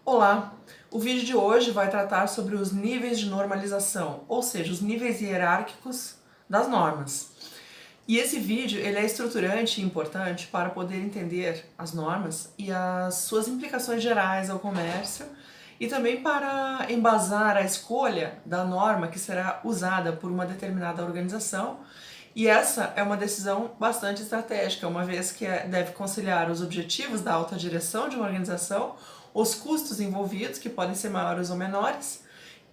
Olá! O vídeo de hoje vai tratar sobre os níveis de normalização, ou seja, os níveis hierárquicos das normas. E esse vídeo ele é estruturante e importante para poder entender as normas e as suas implicações gerais ao comércio e também para embasar a escolha da norma que será usada por uma determinada organização. E essa é uma decisão bastante estratégica, uma vez que deve conciliar os objetivos da alta direção de uma organização, os custos envolvidos, que podem ser maiores ou menores,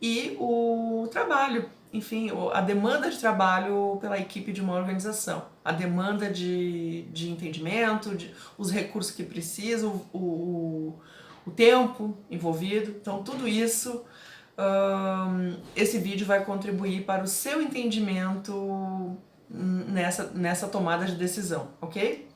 e o trabalho, enfim, a demanda de trabalho pela equipe de uma organização, a demanda de entendimento, os recursos que precisam, o tempo envolvido. Então, tudo isso, esse vídeo vai contribuir para o seu entendimento nessa tomada de decisão, ok?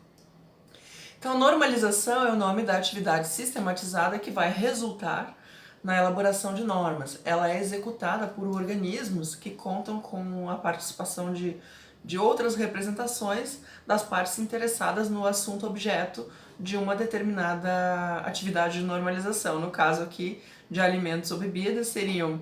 Então, normalização é o nome da atividade sistematizada que vai resultar na elaboração de normas. Ela é executada por organismos que contam com a participação de outras representações das partes interessadas no assunto objeto de uma determinada atividade de normalização. No caso aqui de alimentos ou bebidas, seriam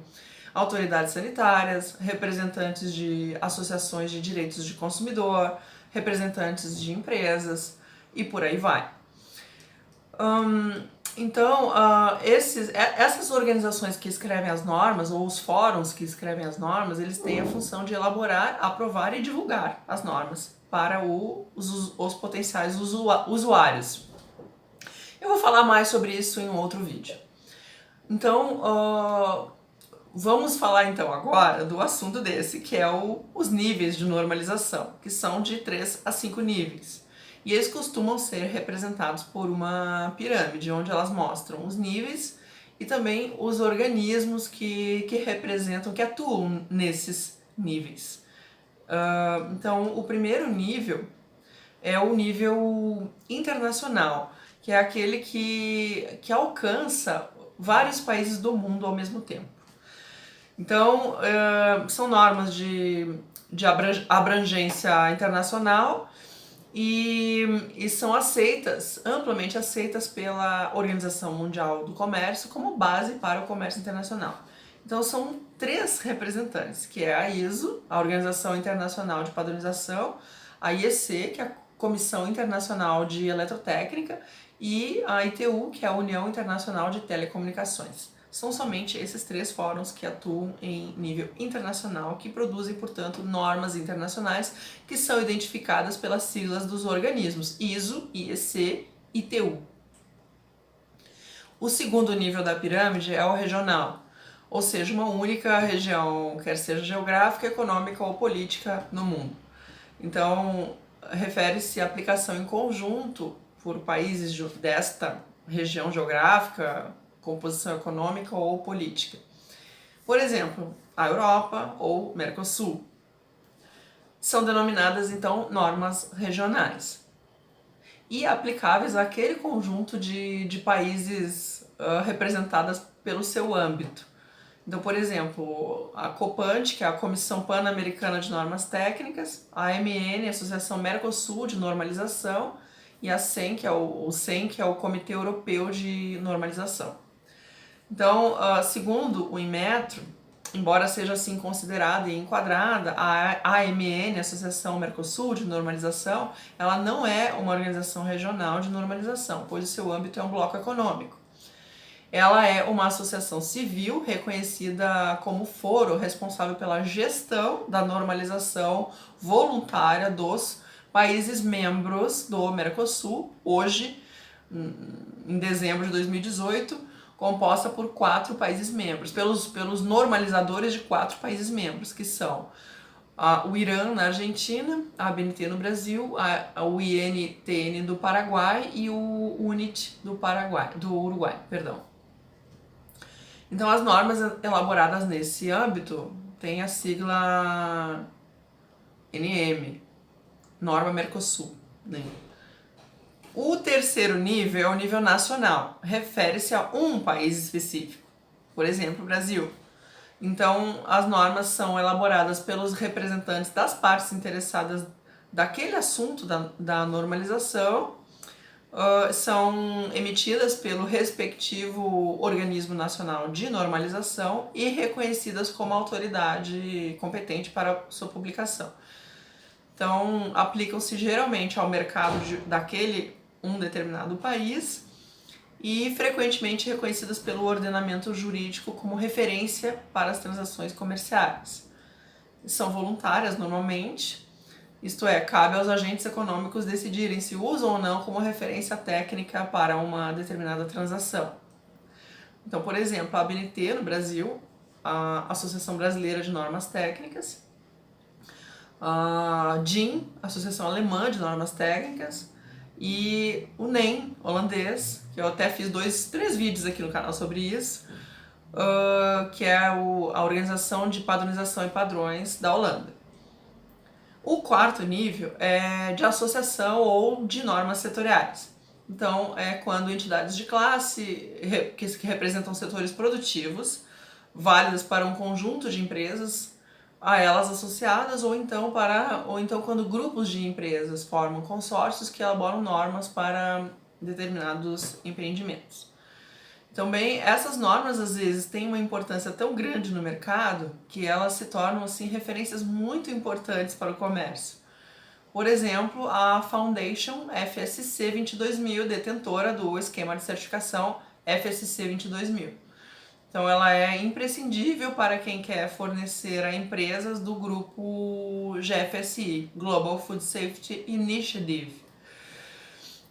autoridades sanitárias, representantes de associações de direitos de consumidor, representantes de empresas e por aí vai. Então, essas organizações que escrevem as normas, ou os fóruns que escrevem as normas, eles têm a função de elaborar, aprovar e divulgar as normas para os potenciais usuários. Eu vou falar mais sobre isso em um outro vídeo. Então, vamos falar então agora do assunto desse, que é os níveis de normalização, que são de 3 a 5 níveis. E eles costumam ser representados por uma pirâmide, onde elas mostram os níveis e também os organismos que representam, que atuam nesses níveis. Então, o primeiro nível é o nível internacional, que é aquele que alcança vários países do mundo ao mesmo tempo. Então, são normas de abrangência internacional e são amplamente aceitas pela Organização Mundial do Comércio como base para o comércio internacional. Então são 3 representantes, que é a ISO, a Organização Internacional de Padronização, a IEC, que é a Comissão Internacional de Eletrotécnica, e a ITU, que é a União Internacional de Telecomunicações. São somente esses 3 fóruns que atuam em nível internacional, que produzem, portanto, normas internacionais que são identificadas pelas siglas dos organismos ISO, IEC e ITU. O segundo nível da pirâmide é o regional, ou seja, uma única região, quer seja geográfica, econômica ou política no mundo. Então, refere-se à aplicação em conjunto por países desta região geográfica, composição econômica ou política. Por exemplo, a Europa ou Mercosul. São denominadas, então, normas regionais e aplicáveis àquele conjunto de países representadas pelo seu âmbito. Então, por exemplo, a COPANT, que é a Comissão Pan-Americana de Normas Técnicas, a AMN, a Associação Mercosul de Normalização, e a CEN, que é o CEN, que é o Comitê Europeu de Normalização. Então, segundo o Inmetro, embora seja assim considerada e enquadrada, a AMN, Associação Mercosul de Normalização, ela não é uma organização regional de normalização, pois o seu âmbito é um bloco econômico. Ela é uma associação civil reconhecida como foro responsável pela gestão da normalização voluntária dos países membros do Mercosul, hoje, em dezembro de 2018, composta por 4 países membros, pelos normalizadores de 4 países membros, que são o Irã na Argentina, a ABNT no Brasil, o INTN do Paraguai e o UNIT do Uruguai. Então, as normas elaboradas nesse âmbito têm a sigla NM, Norma Mercosul, né? O terceiro nível é o nível nacional, refere-se a um país específico, por exemplo, o Brasil. Então, as normas são elaboradas pelos representantes das partes interessadas daquele assunto da normalização, são emitidas pelo respectivo organismo nacional de normalização e reconhecidas como autoridade competente para sua publicação. Então, aplicam-se geralmente ao mercado daquele um determinado país e frequentemente reconhecidas pelo ordenamento jurídico como referência para as transações comerciais. São voluntárias normalmente, isto é, cabe aos agentes econômicos decidirem se usam ou não como referência técnica para uma determinada transação. Então, por exemplo, a ABNT no Brasil, a Associação Brasileira de Normas Técnicas, a DIN, Associação Alemã de Normas Técnicas, e o NEM, holandês, que eu até fiz 3 vídeos aqui no canal sobre isso, que é a Organização de Padronização e Padrões da Holanda. O quarto nível é de associação ou de normas setoriais. Então, é quando entidades de classe que representam setores produtivos, válidas para um conjunto de empresas, a elas associadas, ou então quando grupos de empresas formam consórcios que elaboram normas para determinados empreendimentos. Também essas normas às vezes têm uma importância tão grande no mercado que elas se tornam assim referências muito importantes para o comércio. Por exemplo, a Foundation FSC 22000, detentora do esquema de certificação FSC 22000. Então, ela é imprescindível para quem quer fornecer a empresas do grupo GFSI, Global Food Safety Initiative.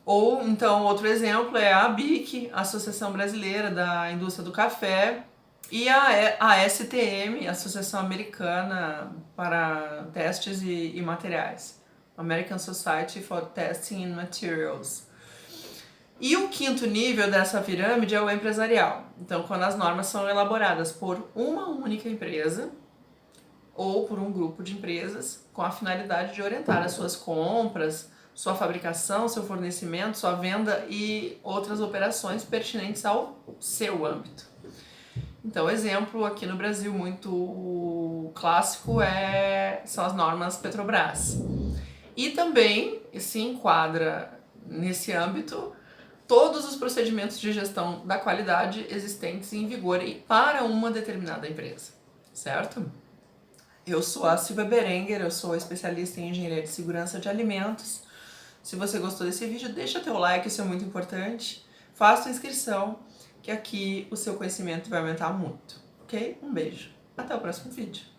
Ou, então, outro exemplo é a ABIC, Associação Brasileira da Indústria do Café, e a STM, Associação Americana para Testes e Materiais, American Society for Testing and Materials. E o quinto nível dessa pirâmide é o empresarial. Então, quando as normas são elaboradas por uma única empresa ou por um grupo de empresas com a finalidade de orientar as suas compras, sua fabricação, seu fornecimento, sua venda e outras operações pertinentes ao seu âmbito. Então, exemplo aqui no Brasil muito clássico são as normas Petrobras. E também se enquadra nesse âmbito todos os procedimentos de gestão da qualidade existentes em vigor para uma determinada empresa, certo? Eu sou a Silvia Berenguer, eu sou especialista em engenharia de segurança de alimentos. Se você gostou desse vídeo, deixa teu like, isso é muito importante. Faça a inscrição, que aqui o seu conhecimento vai aumentar muito, ok? Um beijo, até o próximo vídeo.